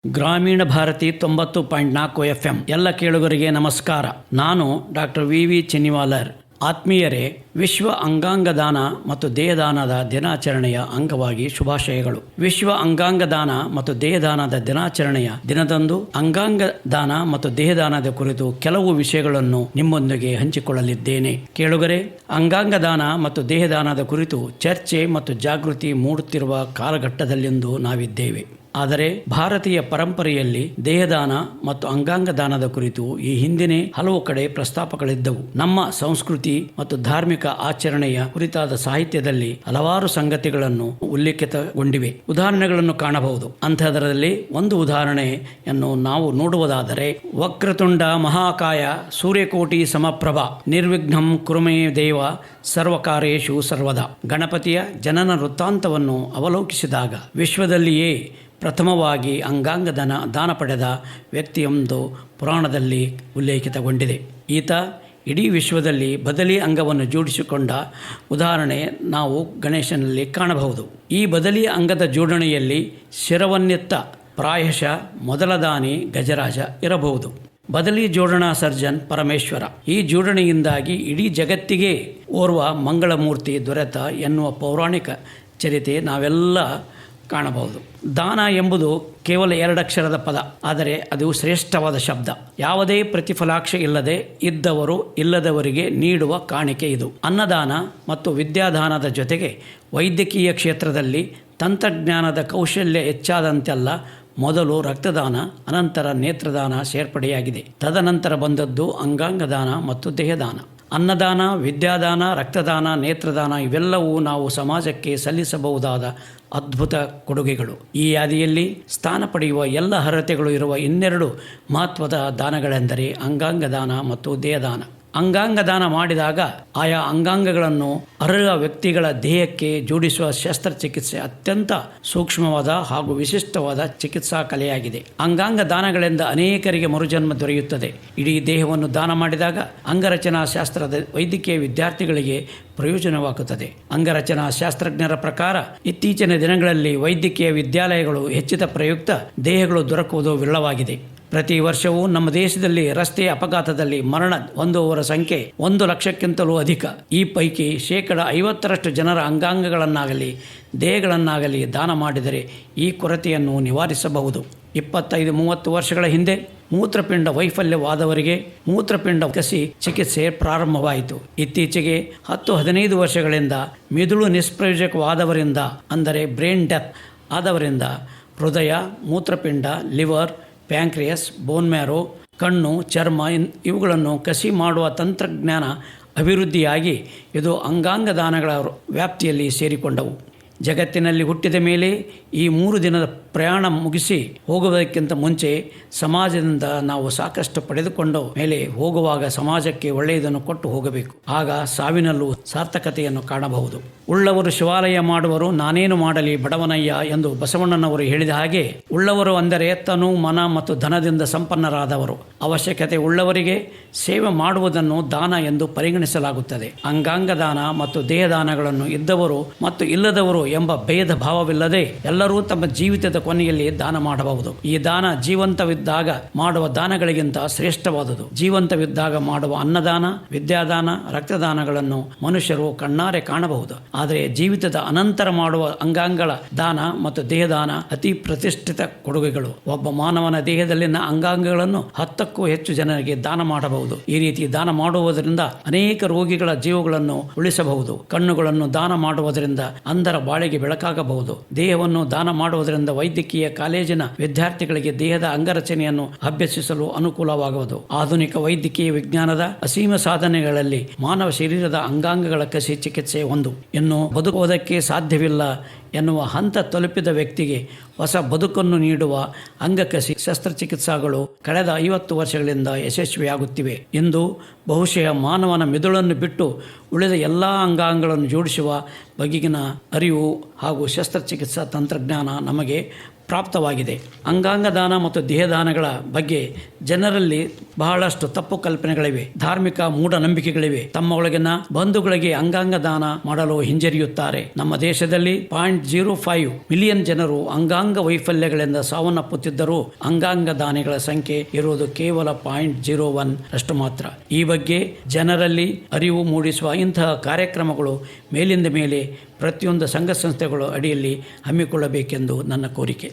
ಗ್ರಾಮೀಣ ಭಾರತಿ 90.4 FM ಎಲ್ಲ ಕೇಳುಗರಿಗೆ ನಮಸ್ಕಾರ. ನಾನು ಡಾಕ್ಟರ್ ವಿ ಚೆನ್ನಿವಾಲರ್. ಆತ್ಮೀಯರೇ, ವಿಶ್ವ ಅಂಗಾಂಗ ದಾನ ಮತ್ತು ದೇಹದಾನದ ದಿನಾಚರಣೆಯ ಅಂಗವಾಗಿ ಶುಭಾಶಯಗಳು. ವಿಶ್ವ ಅಂಗಾಂಗ ದಾನ ಮತ್ತು ದೇಹದಾನದ ದಿನಾಚರಣೆಯ ದಿನದಂದು ಅಂಗಾಂಗ ದಾನ ಮತ್ತು ದೇಹದಾನದ ಕುರಿತು ಕೆಲವು ವಿಷಯಗಳನ್ನು ನಿಮ್ಮೊಂದಿಗೆ ಹಂಚಿಕೊಳ್ಳಲಿದ್ದೇನೆ. ಕೇಳುಗರೆ, ಅಂಗಾಂಗ ದಾನ ಮತ್ತು ದೇಹದಾನದ ಕುರಿತು ಚರ್ಚೆ ಮತ್ತು ಜಾಗೃತಿ ಮೂಡುತ್ತಿರುವ ಕಾಲಘಟ್ಟದಲ್ಲಿಂದು ನಾವಿದ್ದೇವೆ. ಆದರೆ ಭಾರತೀಯ ಪರಂಪರೆಯಲ್ಲಿ ದೇಹದಾನ ಮತ್ತು ಅಂಗಾಂಗ ದಾನದ ಕುರಿತು ಈ ಹಿಂದಿನ ಹಲವು ಕಡೆ ಪ್ರಸ್ತಾಪಗಳಿದ್ದವು. ನಮ್ಮ ಸಂಸ್ಕೃತಿ ಮತ್ತು ಧಾರ್ಮಿಕ ಆಚರಣೆಯ ಕುರಿತಾದ ಸಾಹಿತ್ಯದಲ್ಲಿ ಹಲವಾರು ಸಂಗತಿಗಳನ್ನು ಉಲ್ಲೇಖಿತಗೊಂಡಿವೆ. ಉದಾಹರಣೆಗಳನ್ನು ಕಾಣಬಹುದು. ಅಂಥದರಲ್ಲಿ ಒಂದು ಉದಾಹರಣೆಯನ್ನು ನಾವು ನೋಡುವುದಾದರೆ, ವಕ್ರತುಂಡ ಮಹಾಕಾಯ ಸೂರ್ಯಕೋಟಿ ಸಮಪ್ರಭ ನಿರ್ವಿಘ್ನಂ ಕುರುಮೇ ದೇವ ಸರ್ವಕಾರ್ಯೇಷು ಸರ್ವದಾ. ಗಣಪತಿಯ ಜನನ ವೃತ್ತಾಂತವನ್ನು ಅವಲೋಕಿಸಿದಾಗ ವಿಶ್ವದಲ್ಲಿಯೇ ಪ್ರಥಮವಾಗಿ ಅಂಗಾಂಗ ದಾನ ಪಡೆದ ವ್ಯಕ್ತಿಯೊಂದು ಪುರಾಣದಲ್ಲಿ ಉಲ್ಲೇಖಿತಗೊಂಡಿದೆ. ಈತ ಇಡೀ ವಿಶ್ವದಲ್ಲಿ ಬದಲಿ ಅಂಗವನ್ನು ಜೋಡಿಸಿಕೊಂಡ ಉದಾಹರಣೆ ನಾವು ಗಣೇಶನಲ್ಲಿ ಕಾಣಬಹುದು. ಈ ಬದಲಿ ಅಂಗದ ಜೋಡಣೆಯಲ್ಲಿ ಶಿರವನ್ನೆತ್ತ ಪ್ರಾಯಶಃ ಮೊದಲ ದಾನಿ ಗಜರಾಜ ಇರಬಹುದು. ಬದಲಿ ಜೋಡಣಾ ಸರ್ಜನ್ ಪರಮೇಶ್ವರ. ಈ ಜೋಡಣೆಯಿಂದಾಗಿ ಇಡೀ ಜಗತ್ತಿಗೆ ಓರ್ವ ಮಂಗಳಮೂರ್ತಿ ದೊರೆತ ಎನ್ನುವ ಪೌರಾಣಿಕ ಚರಿತೆ ನಾವೆಲ್ಲ ಕಾಣಬಹುದು. ದಾನ ಎಂಬುದು ಕೇವಲ 2 ಅಕ್ಷರದ ಪದ, ಆದರೆ ಅದು ಶ್ರೇಷ್ಠವಾದ ಶಬ್ದ. ಯಾವುದೇ ಪ್ರತಿಫಲಾಕ್ಷೆ ಇಲ್ಲದೆ ಇದ್ದವರು ಇಲ್ಲದವರಿಗೆ ನೀಡುವ ಕಾಣಿಕೆ ಇದು. ಅನ್ನದಾನ ಮತ್ತು ವಿದ್ಯಾದಾನದ ಜೊತೆಗೆ ವೈದ್ಯಕೀಯ ಕ್ಷೇತ್ರದಲ್ಲಿ ತಂತ್ರಜ್ಞಾನದ ಕೌಶಲ್ಯ ಹೆಚ್ಚಾದಂತೆಲ್ಲ ಮೊದಲು ರಕ್ತದಾನ, ಅನಂತರ ನೇತ್ರದಾನ ಸೇರ್ಪಡೆಯಾಗಿದೆ. ತದನಂತರ ಬಂದದ್ದು ಅಂಗಾಂಗ ದಾನ ಮತ್ತು ದೇಹದಾನ. ಅನ್ನದಾನ, ವಿದ್ಯಾದಾನ, ರಕ್ತದಾನ, ನೇತ್ರದಾನ ಇವೆಲ್ಲವೂ ನಾವು ಸಮಾಜಕ್ಕೆ ಸಲ್ಲಿಸಬಹುದಾದ ಅದ್ಭುತ ಕೊಡುಗೆಗಳು. ಈ ಯಾದಿಯಲ್ಲಿ ಸ್ಥಾನ ಪಡೆಯುವ ಎಲ್ಲ ಅರ್ಹತೆಗಳು ಇರುವ ಇನ್ನೆರಡು ಮಹತ್ವದ ದಾನಗಳೆಂದರೆ ಅಂಗಾಂಗ ದಾನ ಮತ್ತು ದೇಹದಾನ. ಅಂಗಾಂಗ ದಾನ ಮಾಡಿದಾಗ ಆಯಾ ಅಂಗಾಂಗಗಳನ್ನು ಅರ್ಹ ವ್ಯಕ್ತಿಗಳ ದೇಹಕ್ಕೆ ಜೋಡಿಸುವ ಶಸ್ತ್ರಚಿಕಿತ್ಸೆ ಅತ್ಯಂತ ಸೂಕ್ಷ್ಮವಾದ ಹಾಗೂ ವಿಶಿಷ್ಟವಾದ ಚಿಕಿತ್ಸಾ ಕಲೆಯಾಗಿದೆ. ಅಂಗಾಂಗ ದಾನಗಳಿಂದ ಅನೇಕರಿಗೆ ಮರುಜನ್ಮ ದೊರೆಯುತ್ತದೆ. ಇಡೀ ದೇಹವನ್ನು ದಾನ ಮಾಡಿದಾಗ ಅಂಗರಚನಾ ಶಾಸ್ತ್ರದ ವೈದ್ಯಕೀಯ ವಿದ್ಯಾರ್ಥಿಗಳಿಗೆ ಪ್ರಯೋಜನವಾಗುತ್ತದೆ. ಅಂಗರಚನಾ ಶಾಸ್ತ್ರಜ್ಞರ ಪ್ರಕಾರ ಇತ್ತೀಚಿನ ದಿನಗಳಲ್ಲಿ ವೈದ್ಯಕೀಯ ವಿದ್ಯಾಲಯಗಳು ಹೆಚ್ಚಿದ ಪ್ರಯುಕ್ತ ದೇಹಗಳು ದೊರಕುವುದು ವಿರಳವಾಗಿದೆ. ಪ್ರತಿ ವರ್ಷವೂ ನಮ್ಮ ದೇಶದಲ್ಲಿ ರಸ್ತೆ ಅಪಘಾತದಲ್ಲಿ ಮರಣ ಹೊಂದುವವರ ಸಂಖ್ಯೆ 1 ಲಕ್ಷಕ್ಕಿಂತಲೂ ಅಧಿಕ. ಈ ಪೈಕಿ 50% ಜನರ ಅಂಗಾಂಗಗಳನ್ನಾಗಲಿ ದೇಹಗಳನ್ನಾಗಲಿ ದಾನ ಮಾಡಿದರೆ ಈ ಕೊರತೆಯನ್ನು ನಿವಾರಿಸಬಹುದು. 25-30 ವರ್ಷಗಳ ಹಿಂದೆ ಮೂತ್ರಪಿಂಡ ವೈಫಲ್ಯವಾದವರಿಗೆ ಮೂತ್ರಪಿಂಡ ಕಸಿ ಚಿಕಿತ್ಸೆ ಪ್ರಾರಂಭವಾಯಿತು. ಇತ್ತೀಚೆಗೆ 10-15 ವರ್ಷಗಳಿಂದ ಮಿದುಳು ನಿಷ್ಪ್ರಯೋಜಕವಾದವರಿಂದ, ಅಂದರೆ ಬ್ರೈನ್ ಡೆತ್ ಆದವರಿಂದ ಹೃದಯ, ಮೂತ್ರಪಿಂಡ, ಲಿವರ್, ಪ್ಯಾಂಕ್ರಿಯಸ್, ಬೋನ್ ಮ್ಯಾರೋ, ಕಣ್ಣು, ಚರ್ಮ ಇವುಗಳನ್ನು ಕಸಿ ಮಾಡುವ ತಂತ್ರಜ್ಞಾನ ಅಭಿವೃದ್ಧಿಯಾಗಿ ಇದು ಅಂಗಾಂಗ ದಾನಗಳ ವ್ಯಾಪ್ತಿಯಲ್ಲಿ ಸೇರಿಕೊಂಡವು. ಜಗತ್ತಿನಲ್ಲಿ ಹುಟ್ಟಿದ ಮೇಲೆ ಈ 3 ದಿನದ ಪ್ರಯಾಣ ಮುಗಿಸಿ ಹೋಗುವುದಕ್ಕಿಂತ ಮುಂಚೆ ಸಮಾಜದಿಂದ ನಾವು ಸಾಕಷ್ಟು ಪಡೆದುಕೊಂಡ ಮೇಲೆ ಹೋಗುವಾಗ ಸಮಾಜಕ್ಕೆ ಒಳ್ಳೆಯದನ್ನು ಕೊಟ್ಟು ಹೋಗಬೇಕು. ಆಗ ಸಾವಿನಲ್ಲೂ ಸಾರ್ಥಕತೆಯನ್ನು ಕಾಣಬಹುದು. ಉಳ್ಳವರು ಶಿವಾಲಯ ಮಾಡುವರು, ನಾನೇನು ಮಾಡಲಿ ಬಡವನಯ್ಯ ಎಂದು ಬಸವಣ್ಣನವರು ಹೇಳಿದ ಹಾಗೆ, ಉಳ್ಳವರು ಅಂದರೆ ತನು, ಮನ ಮತ್ತು ಧನದಿಂದ ಸಂಪನ್ನರಾದವರು. ಅವಶ್ಯಕತೆ ಉಳ್ಳವರಿಗೆ ಸೇವೆ ಮಾಡುವುದನ್ನು ದಾನ ಎಂದು ಪರಿಗಣಿಸಲಾಗುತ್ತದೆ. ಅಂಗಾಂಗ ದಾನ ಮತ್ತು ದೇಹದಾನಗಳನ್ನು ಇದ್ದವರು ಮತ್ತು ಇಲ್ಲದವರು ಎಂಬ ಭೇದ ಭಾವವಿಲ್ಲದೆ ಎಲ್ಲರೂ ತಮ್ಮ ಜೀವಿತದ ಕೊನೆಯಲ್ಲಿ ದಾನ ಮಾಡಬಹುದು. ಈ ದಾನ ಜೀವಂತವಿದ್ದಾಗ ಮಾಡುವ ದಾನಗಳಿಗಿಂತ ಶ್ರೇಷ್ಠವಾದುದು. ಜೀವಂತವಿದ್ದಾಗ ಮಾಡುವ ಅನ್ನದಾನ, ವಿದ್ಯಾದಾನ, ರಕ್ತದಾನಗಳನ್ನು ಮನುಷ್ಯರು ಕಣ್ಣಾರೆ ಕಾಣಬಹುದು. ಆದರೆ ಜೀವಿತದ ಅನಂತರ ಮಾಡುವ ಅಂಗಾಂಗಗಳ ದಾನ ಮತ್ತು ದೇಹದಾನ ಅತಿ ಪ್ರತಿಷ್ಠಿತ ಕೊಡುಗೆಗಳು. ಒಬ್ಬ ಮಾನವನ ದೇಹದಲ್ಲಿನ ಅಂಗಾಂಗಗಳನ್ನು 10ಕ್ಕೂ ಹೆಚ್ಚು ಜನರಿಗೆ ದಾನ ಮಾಡಬಹುದು. ಈ ರೀತಿ ದಾನ ಮಾಡುವುದರಿಂದ ಅನೇಕ ರೋಗಿಗಳ ಜೀವಗಳನ್ನು ಉಳಿಸಬಹುದು. ಕಣ್ಣುಗಳನ್ನು ದಾನ ಮಾಡುವುದರಿಂದ ಅಂಧರ ಬಾಳಿಗೆ ಬೆಳಕಾಗಬಹುದು. ದೇಹವನ್ನು ದಾನ ಮಾಡುವುದರಿಂದ ವೈದ್ಯಕೀಯ ಕಾಲೇಜಿನ ವಿದ್ಯಾರ್ಥಿಗಳಿಗೆ ದೇಹದ ಅಂಗರಚನೆಯನ್ನು ಅಭ್ಯಸಿಸಲು ಅನುಕೂಲವಾಗುವುದು. ಆಧುನಿಕ ವೈದ್ಯಕೀಯ ವಿಜ್ಞಾನದ ಅಸೀಮ ಸಾಧನೆಗಳಲ್ಲಿ ಮಾನವ ಶರೀರದ ಅಂಗಾಂಗಗಳ ಕಸಿ ಚಿಕಿತ್ಸೆ ಒಂದು. ಇನ್ನು ಬದುಕುವುದಕ್ಕೆ ಸಾಧ್ಯವಿಲ್ಲ ಎನ್ನುವ ಹಂತ ತಲುಪಿದ ವ್ಯಕ್ತಿಗೆ ಹೊಸ ಬದುಕನ್ನು ನೀಡುವ ಅಂಗಕಸಿ ಶಸ್ತ್ರಚಿಕಿತ್ಸಾಗಳು ಕಳೆದ 50 ವರ್ಷಗಳಿಂದ ಯಶಸ್ವಿಯಾಗುತ್ತಿವೆ. ಇಂದು ಬಹುಶಃ ಮಾನವನ ಮಿದುಳನ್ನು ಬಿಟ್ಟು ಉಳಿದ ಎಲ್ಲ ಅಂಗಾಂಗಗಳನ್ನು ಜೋಡಿಸುವ ಬಗೆಗಿನ ಅರಿವು ಹಾಗೂ ಶಸ್ತ್ರಚಿಕಿತ್ಸಾ ತಂತ್ರಜ್ಞಾನ ನಮಗೆ ಪ್ರಾಪ್ತವಾಗಿದೆ. ಅಂಗಾಂಗ ದಾನ ಮತ್ತು ದೇಹದಾನಗಳ ಬಗ್ಗೆ ಜನರಲ್ಲಿ ಬಹಳಷ್ಟು ತಪ್ಪು ಕಲ್ಪನೆಗಳಿವೆ, ಧಾರ್ಮಿಕ ಮೂಢನಂಬಿಕೆಗಳಿವೆ. ತಮ್ಮ ಒಳಗಿನ ಬಂಧುಗಳಿಗೆ ಅಂಗಾಂಗ ದಾನ ಮಾಡಲು ಹಿಂಜರಿಯುತ್ತಾರೆ. ನಮ್ಮ ದೇಶದಲ್ಲಿ 0.05 ಮಿಲಿಯನ್ ಜನರು ಅಂಗಾಂಗ ವೈಫಲ್ಯಗಳಿಂದ ಸಾವನ್ನಪ್ಪುತ್ತಿದ್ದರೂ ಅಂಗಾಂಗ ದಾನಿಗಳ ಸಂಖ್ಯೆ ಇರುವುದು ಕೇವಲ 0.01 ರಷ್ಟು ಮಾತ್ರ. ಈ ಬಗ್ಗೆ ಜನರಲ್ಲಿ ಅರಿವು ಮೂಡಿಸುವ ಇಂತಹ ಕಾರ್ಯಕ್ರಮಗಳು ಮೇಲಿಂದ ಮೇಲೆ ಪ್ರತಿಯೊಂದು ಸಂಘ ಸಂಸ್ಥೆಗಳು ಅಡಿಯಲ್ಲಿ ಹಮ್ಮಿಕೊಳ್ಳಬೇಕೆಂದು ನನ್ನ ಕೋರಿಕೆ.